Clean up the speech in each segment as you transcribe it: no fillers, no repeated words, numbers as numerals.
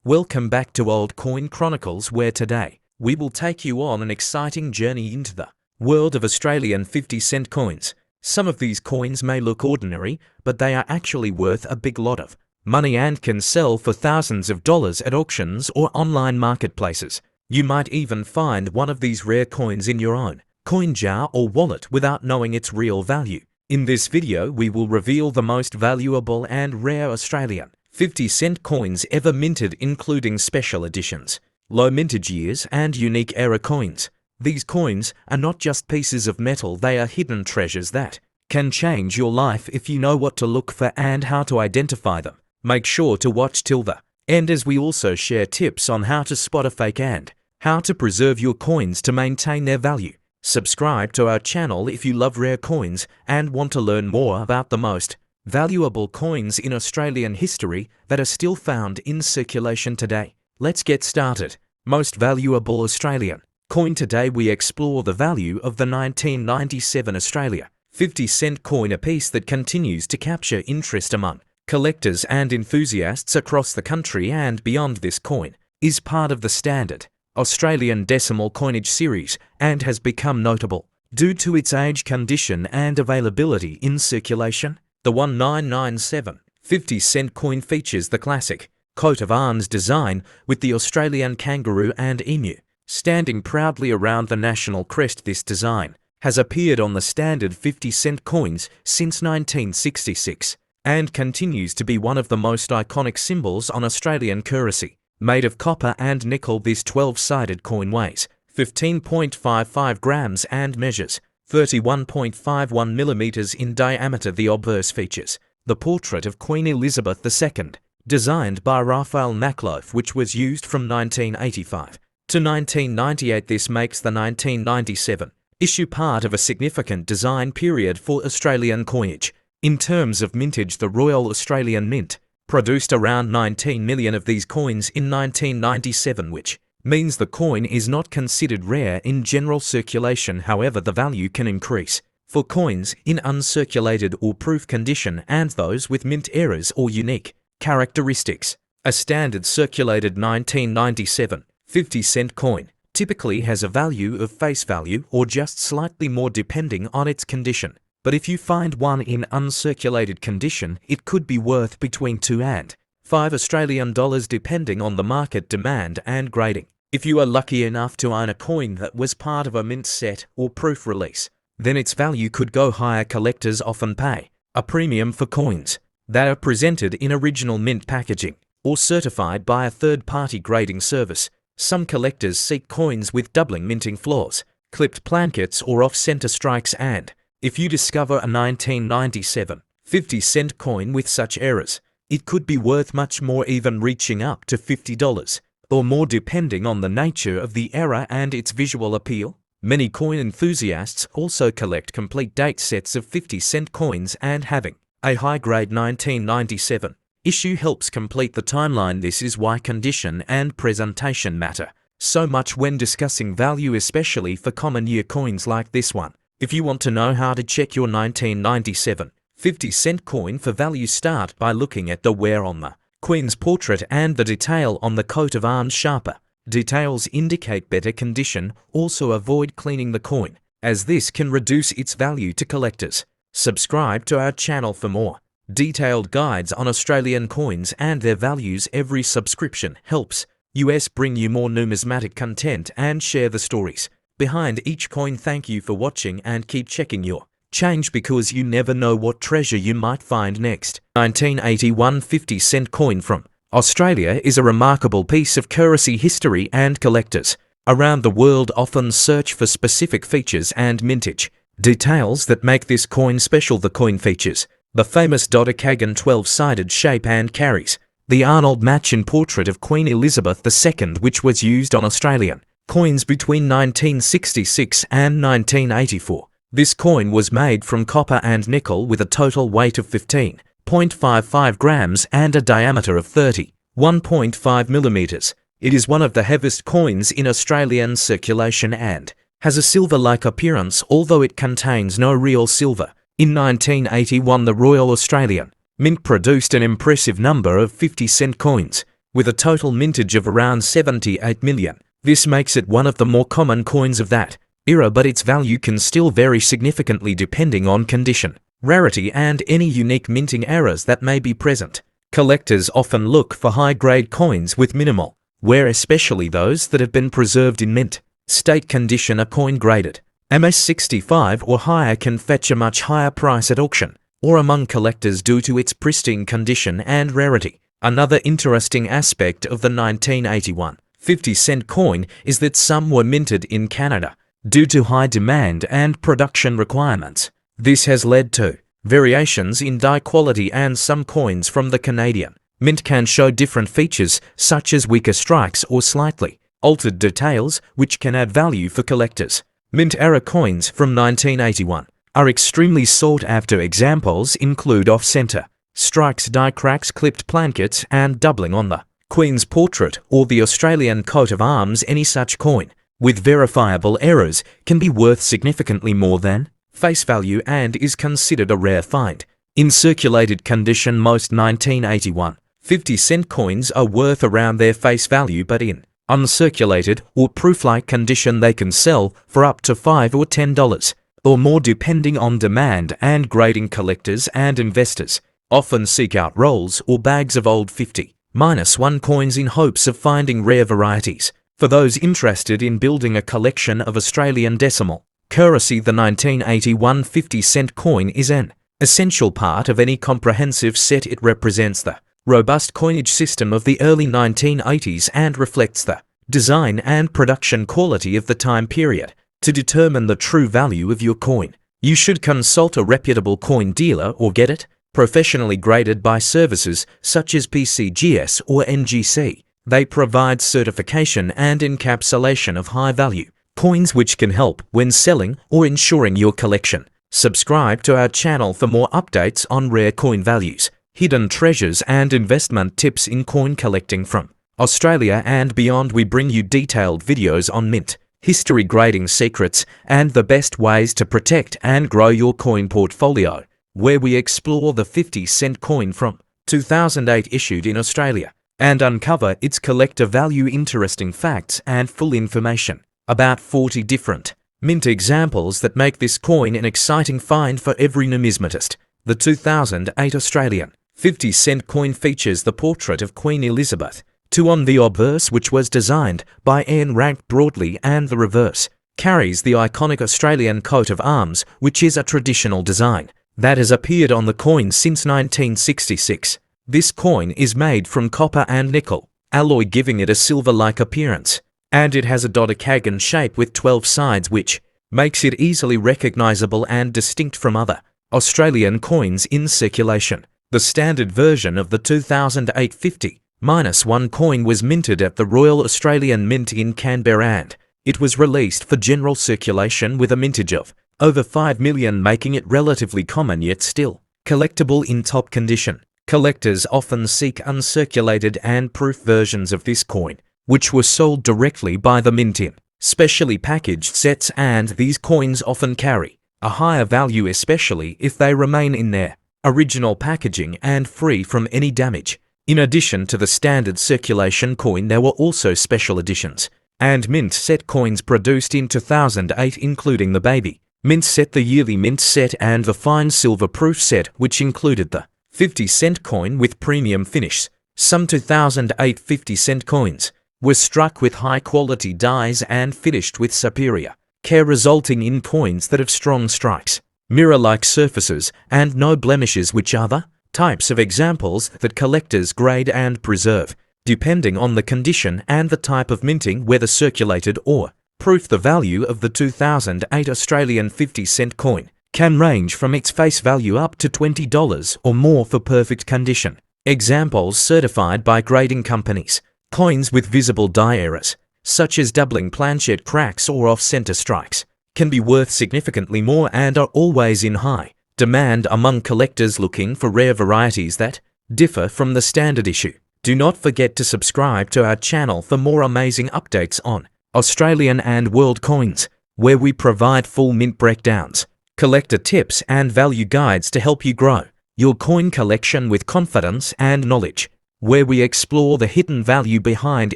Welcome back to Old Coin Chronicles, where today we will take you on an exciting journey into the world of Australian 50-cent coins. Some of these coins may look ordinary, but they are actually worth a big lot of money and can sell for thousands of dollars at auctions or online marketplaces. You might even find one of these rare coins in your own coin jar or wallet without knowing its real value. In this video, we will reveal the most valuable and rare Australian 50-cent coins ever minted, including special editions, low mintage years, and unique era coins. These coins are not just pieces of metal, they are hidden treasures that can change your life if you know what to look for and how to identify them. Make sure to watch till the end, as we also share tips on how to spot a fake and how to preserve your coins to maintain their value. Subscribe to our channel if you love rare coins and want to learn more about the most valuable coins in Australian history that are still found in circulation today. Let's get started. Most valuable Australian coin. Today we explore the value of the 1997 Australia 50-cent coin, a piece that continues to capture interest among collectors and enthusiasts across the country and beyond. This coin is part of the standard Australian decimal coinage series and has become notable due to its age, condition, and availability in circulation. The 1997 50-cent coin features the classic coat of arms design with the Australian kangaroo and emu standing proudly around the national crest. This design has appeared on the standard 50-cent coins since 1966 and continues to be one of the most iconic symbols on Australian currency. Made of copper and nickel, this 12-sided coin weighs 15.55 grams and measures 31.51 millimeters in diameter. The obverse features the portrait of Queen Elizabeth II, designed by Raphael Makloff, which was used from 1985 to 1998. This makes the 1997 issue part of a significant design period for Australian coinage. In terms of mintage, the Royal Australian Mint produced around 19 million of these coins in 1997, which means the coin is not considered rare in general circulation. However, the value can increase for coins in uncirculated or proof condition and those with mint errors or unique characteristics. A standard circulated 1997 50-cent coin typically has a value of face value or just slightly more depending on its condition. But if you find one in uncirculated condition, it could be worth between $2 and $5 Australian depending on the market demand and grading. If you are lucky enough to own a coin that was part of a mint set or proof release, then its value could go higher. Collectors often pay a premium for coins that are presented in original mint packaging or certified by a third-party grading service. Some collectors seek coins with doubling minting flaws, clipped plankets, or off-center strikes, and if you discover a 1997 50-cent coin with such errors, it could be worth much more, even reaching up to $50 or more depending on the nature of the error and its visual appeal. Many coin enthusiasts also collect complete date sets of 50-cent coins, and having a high-grade 1997 issue helps complete the timeline. This is why condition and presentation matter so much when discussing value, especially for common year coins like this one. If you want to know how to check your 1997 50-cent coin for value, start by looking at the wear on the Queen's portrait and the detail on the coat of arms. Sharper details indicate better condition. Also, avoid cleaning the coin, as this can reduce its value to collectors. Subscribe to our channel for more detailed guides on Australian coins and their values. Every subscription helps us bring you more numismatic content and share the stories behind each coin. Thank you for watching and keep checking your change, because you never know what treasure you might find next. 1981 50-cent coin from Australia is a remarkable piece of currency history, and collectors around the world often search for specific features and mintage details that make this coin special. The coin features the famous dodecagon 12-sided shape and carries the Arnold Machin portrait of Queen Elizabeth II, which was used on Australian coins between 1966 and 1984. This coin was made from copper and nickel with a total weight of 15.55 grams and a diameter of 31.5 millimeters. It is one of the heaviest coins in Australian circulation and has a silver-like appearance, although it contains no real silver. In 1981, the Royal Australian Mint produced an impressive number of 50-cent coins, with a total mintage of around 78 million. This makes it one of the more common coins of that era, but its value can still vary significantly depending on condition, rarity, and any unique minting errors that may be present. Collectors often look for high-grade coins with minimal wear, especially those that have been preserved in mint state condition. A coin graded MS65 or higher can fetch a much higher price at auction or among collectors due to its pristine condition and rarity. Another interesting aspect of the 1981 50-cent coin is that some were minted in Canada due to high demand and production requirements. This has led to variations in die quality, and some coins from the Canadian mint can show different features such as weaker strikes or slightly altered details, which can add value for collectors. Mint-era coins from 1981 are extremely sought-after. Examples include off-center strikes, die cracks, clipped plankets, and doubling on the Queen's portrait or the Australian coat of arms. Any such coin with verifiable errors can be worth significantly more than face value and is considered a rare find. In circulated condition, most 1981 50-cent coins are worth around their face value, but in uncirculated or proof-like condition they can sell for up to $5 or $10 or more depending on demand and grading. Collectors and investors often seek out rolls or bags of old 50-1 coins in hopes of finding rare varieties. For those interested in building a collection of Australian decimal currency, the 1981 50-cent coin is an essential part of any comprehensive set. It represents the robust coinage system of the early 1980s and reflects the design and production quality of the time period. To determine the true value of your coin, you should consult a reputable coin dealer or get it professionally graded by services such as PCGS or NGC. They provide certification and encapsulation of high-value coins, which can help when selling or insuring your collection. Subscribe to our channel for more updates on rare coin values, hidden treasures, and investment tips in coin collecting from Australia and beyond. We bring you detailed videos on mint history, grading secrets, and the best ways to protect and grow your coin portfolio, where we explore the 50-cent coin from 2008 issued in Australia and uncover its collector value, interesting facts, and full information about 40 different mint examples that make this coin an exciting find for every numismatist. The 2008 Australian 50-cent coin features the portrait of Queen Elizabeth II on the obverse, which was designed by Ian Rank broadly, and the reverse carries the iconic Australian coat of arms, which is a traditional design that has appeared on the coin since 1966. This coin is made from copper and nickel alloy, giving it a silver-like appearance, and it has a dodecagon shape with 12 sides, which makes it easily recognizable and distinct from other Australian coins in circulation. The standard version of the 2008 50-1 coin was minted at the Royal Australian Mint in Canberra, and it was released for general circulation with a mintage of over 5 million, making it relatively common yet still collectible in top condition. Collectors often seek uncirculated and proof versions of this coin, which were sold directly by the mint in specially packaged sets, and these coins often carry a higher value, especially if they remain in their original packaging and free from any damage. In addition to the standard circulation coin, there were also special editions and mint set coins produced in 2008, including the baby mint set, the yearly mint set, and the fine silver proof set, which included the 50-cent coin with premium finish. Some 2008 50-cent coins were struck with high-quality dies and finished with superior care, resulting in coins that have strong strikes, mirror-like surfaces, and no blemishes, which are the types of examples that collectors grade and preserve, depending on the condition and the type of minting, whether circulated or proof. The value of the 2008 Australian 50-cent coin can range from its face value up to $20 or more for perfect condition. Examples certified by grading companies. Coins with visible die errors, such as doubling, planchet cracks, or off-center strikes, can be worth significantly more and are always in high demand among collectors looking for rare varieties that differ from the standard issue. Do not forget to subscribe to our channel for more amazing updates on Australian and world coins, where we provide full mint breakdowns, collector tips, and value guides to help you grow your coin collection with confidence and knowledge. where we explore the hidden value behind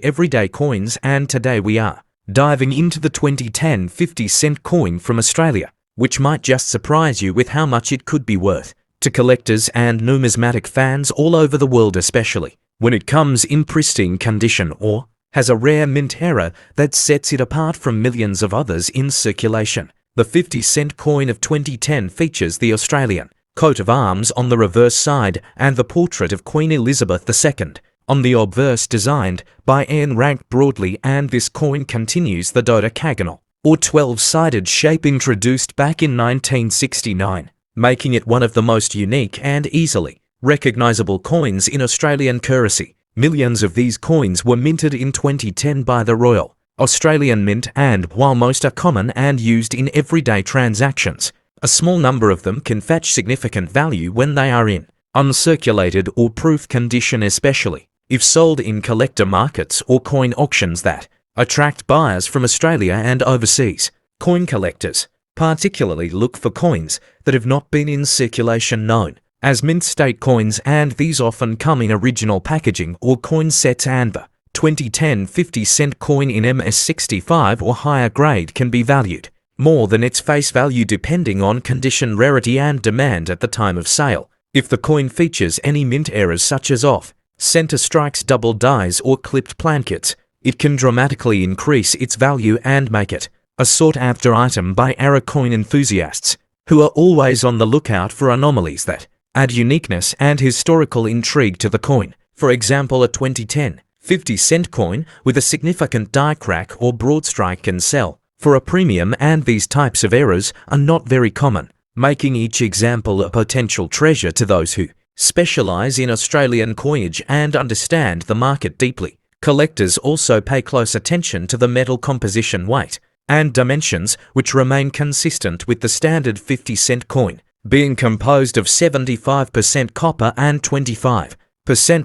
everyday coins, and today we are diving into the 2010 50-cent coin from Australia, which might just surprise you with how much it could be worth to collectors and numismatic fans all over the world, especially when it comes in pristine condition or has a rare mint error that sets it apart from millions of others in circulation. The 50-cent coin of 2010 features the Australian coat of arms on the reverse side and the portrait of Queen Elizabeth II on the obverse, designed by Ian Rank broadly, and this coin continues the dodecagonal or 12-sided shape introduced back in 1969, making it one of the most unique and easily recognizable coins in Australian currency. Millions of these coins were minted in 2010 by the Royal Australian Mint, and while most are common and used in everyday transactions, a small number of them can fetch significant value when they are in uncirculated or proof condition, especially if sold in collector markets or coin auctions that attract buyers from Australia and overseas. Coin collectors particularly look for coins that have not been in circulation, known as mint state coins, and these often come in original packaging or coin sets, and the 2010 50-cent coin in MS65 or higher grade can be valued more than its face value depending on condition, rarity and demand at the time of sale. If the coin features any mint errors such as off center strikes, double dies or clipped plankets, it can dramatically increase its value and make it a sought-after item by error coin enthusiasts, who are always on the lookout for anomalies that add uniqueness and historical intrigue to the coin. For example, a 2010 50-cent coin with a significant die crack or broad strike can sell for a premium, and these types of errors are not very common, making each example a potential treasure to those who specialize in Australian coinage and understand the market deeply. Collectors also pay close attention to the metal composition, weight and dimensions, which remain consistent with the standard 50-cent coin, being composed of 75% copper and 25%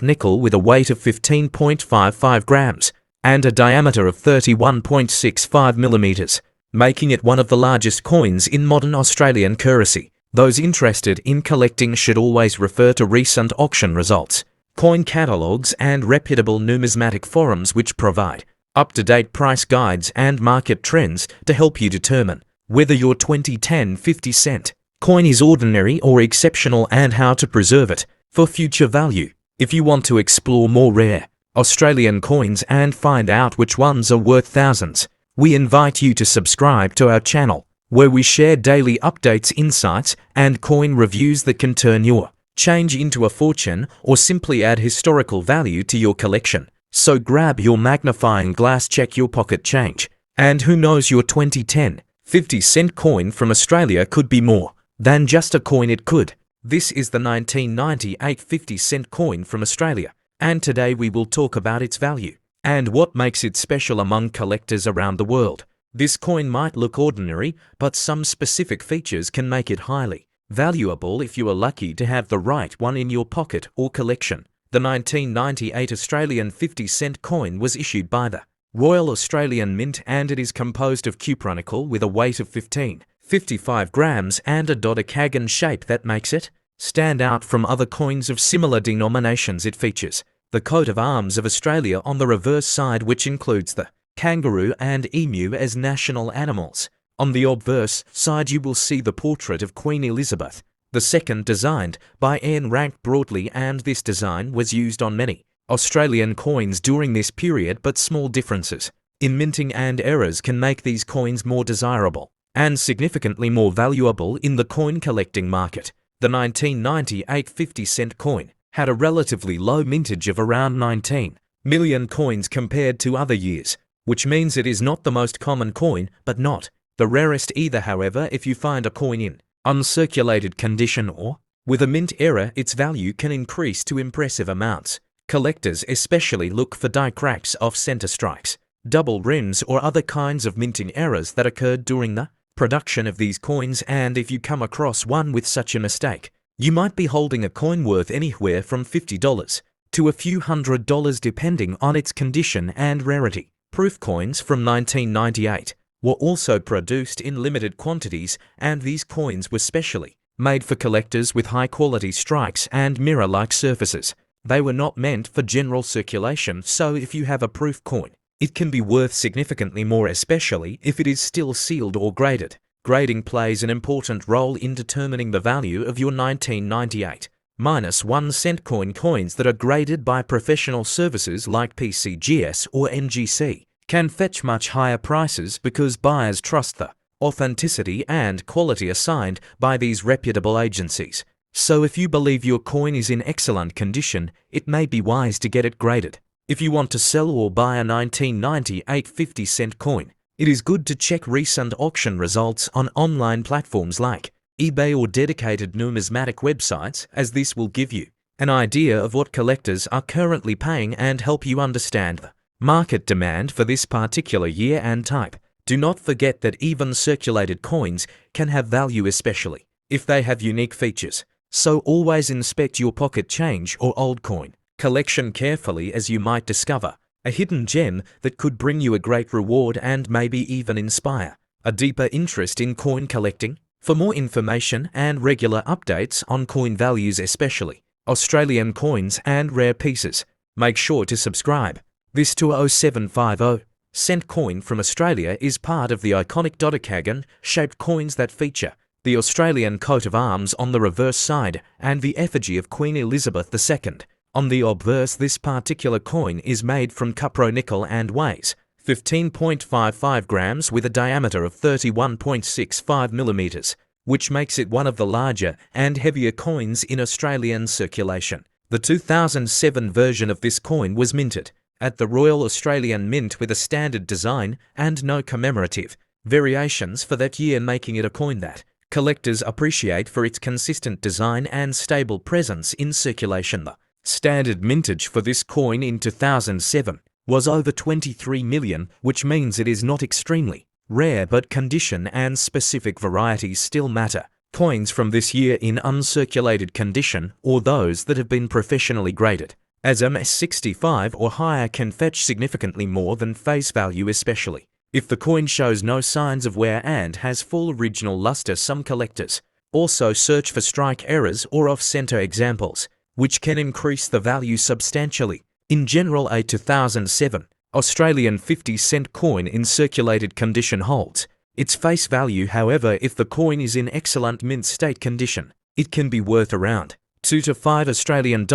nickel, with a weight of 15.55 grams and a diameter of 31.65 millimeters, making it one of the largest coins in modern Australian currency. Those interested in collecting should always refer to recent auction results, coin catalogues and reputable numismatic forums, which provide up-to-date price guides and market trends to help you determine whether your 2010 50-cent coin is ordinary or exceptional and how to preserve it for future value. If you want to explore more rare Australian coins and find out which ones are worth thousands, we invite you to subscribe to our channel, where we share daily updates, insights, and coin reviews that can turn your change into a fortune or simply add historical value to your collection. So grab your magnifying glass, check your pocket change, and who knows, your 2010 50-cent coin from Australia could be more than just a coin. It could. This is the 1998 50-cent coin from Australia, and today we will talk about its value and what makes it special among collectors around the world. This coin might look ordinary, but some specific features can make it highly valuable if you are lucky to have the right one in your pocket or collection. The 1998 Australian 50-cent coin was issued by the Royal Australian Mint, and it is composed of cupronickel with a weight of 15.55 grams and a dodecagon shape that makes it stand out from other coins of similar denominations. It features the coat of arms of Australia on the reverse side, which includes the kangaroo and emu as national animals. On the obverse side you will see the portrait of Queen Elizabeth II, designed by Ian Rank broadly, and this design was used on many Australian coins during this period, but small differences in minting and errors can make these coins more desirable and significantly more valuable in the coin collecting market. The 1998 50-cent coin had a relatively low mintage of around 19 million coins compared to other years, which means it is not the most common coin, but not the rarest either. However, if you find a coin in uncirculated condition or with a mint error, its value can increase to impressive amounts. Collectors especially look for die cracks, off-center strikes, double rims or other kinds of minting errors that occurred during the production of these coins, and if you come across one with such a mistake, you might be holding a coin worth anywhere from $50 to a few $100 depending on its condition and rarity. Proof coins from 1998 were also produced in limited quantities, and these coins were specially made for collectors with high-quality strikes and mirror-like surfaces. They were not meant for general circulation, so if you have a proof coin, it can be worth significantly more, especially if it is still sealed or graded. Grading plays an important role in determining the value of your 1998 -1 cent coins that are graded by professional services like PCGS or NGC. Can fetch much higher prices because buyers trust the authenticity and quality assigned by these reputable agencies. So if you believe your coin is in excellent condition, it may be wise to get it graded. If you want to sell or buy a 1998 50-cent coin, it is good to check recent auction results on online platforms like eBay or dedicated numismatic websites, as this will give you an idea of what collectors are currently paying and help you understand the market demand for this particular year and type. Do not forget that even circulated coins can have value, especially if they have unique features. So always inspect your pocket change or old coin collection carefully, as you might discover a hidden gem that could bring you a great reward and maybe even inspire a deeper interest in coin collecting. For more information and regular updates on coin values, especially Australian coins and rare pieces, make sure to subscribe. This 20750 cent coin from Australia is part of the iconic dodecahedron-shaped coins that feature the Australian coat of arms on the reverse side and the effigy of Queen Elizabeth II on the obverse. This particular coin is made from cupronickel and weighs 15.55 grams with a diameter of 31.65 millimeters, which makes it one of the larger and heavier coins in Australian circulation. The 2007 version of this coin was minted at the Royal Australian Mint with a standard design and no commemorative variations for that year, making it a coin that collectors appreciate for its consistent design and stable presence in circulation. The standard mintage for this coin in 2007 was over 23 million, which means it is not extremely rare, but condition and specific varieties still matter. Coins from this year in uncirculated condition, or those that have been professionally graded as MS65 or higher, can fetch significantly more than face value, especially if the coin shows no signs of wear and has full original luster. Some collectors also search for strike errors or off-center examples, which can increase the value substantially. In general, a 2007 Australian 50-cent coin in circulated condition holds its face value. However, if the coin is in excellent mint state condition, it can be worth around $2 to $5 Australian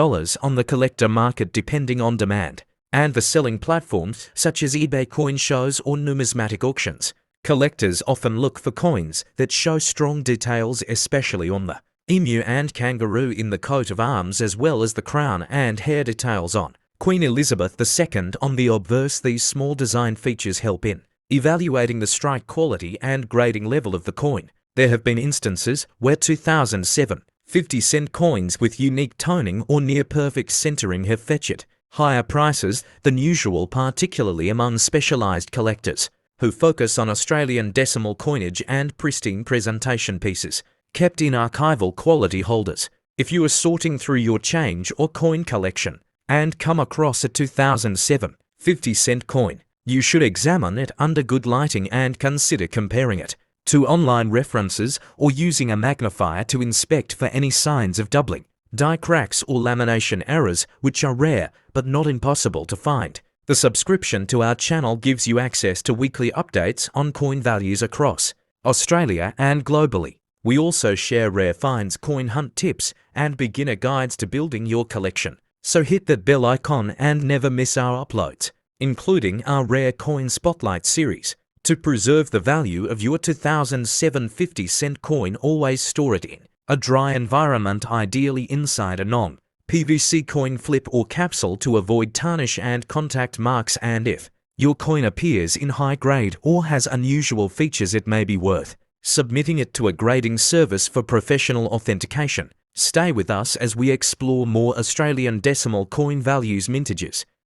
on the collector market, depending on demand and the selling platforms such as eBay coin shows or numismatic auctions. Collectors often look for coins that show strong details, especially on the emu and kangaroo in the coat of arms, as well as the crown and hair details on Queen Elizabeth II on the obverse. These small design features help in evaluating the strike quality and grading level of the coin. There have been instances where 2007 50-cent coins with unique toning or near-perfect centering have fetched higher prices than usual, particularly among specialized collectors who focus on Australian decimal coinage and pristine presentation pieces kept in archival quality holders. If you are sorting through your change or coin collection and come across a 2007 50-cent coin, you should examine it under good lighting and consider comparing it to online references or using a magnifier to inspect for any signs of doubling, die cracks or lamination errors, which are rare but not impossible to find. The subscription to our channel gives you access to weekly updates on coin values across Australia and globally. We also share rare finds, coin hunt tips, and beginner guides to building your collection. So hit that bell icon and never miss our uploads, including our Rare Coin Spotlight series. To preserve the value of your 2007 50-cent coin, always store it in a dry environment, ideally inside a non-PVC coin flip or capsule to avoid tarnish and contact marks. And if your coin appears in high grade or has unusual features, it may be worth submitting it to a grading service for professional authentication. Stay with us as we explore more Australian decimal coin values mintages.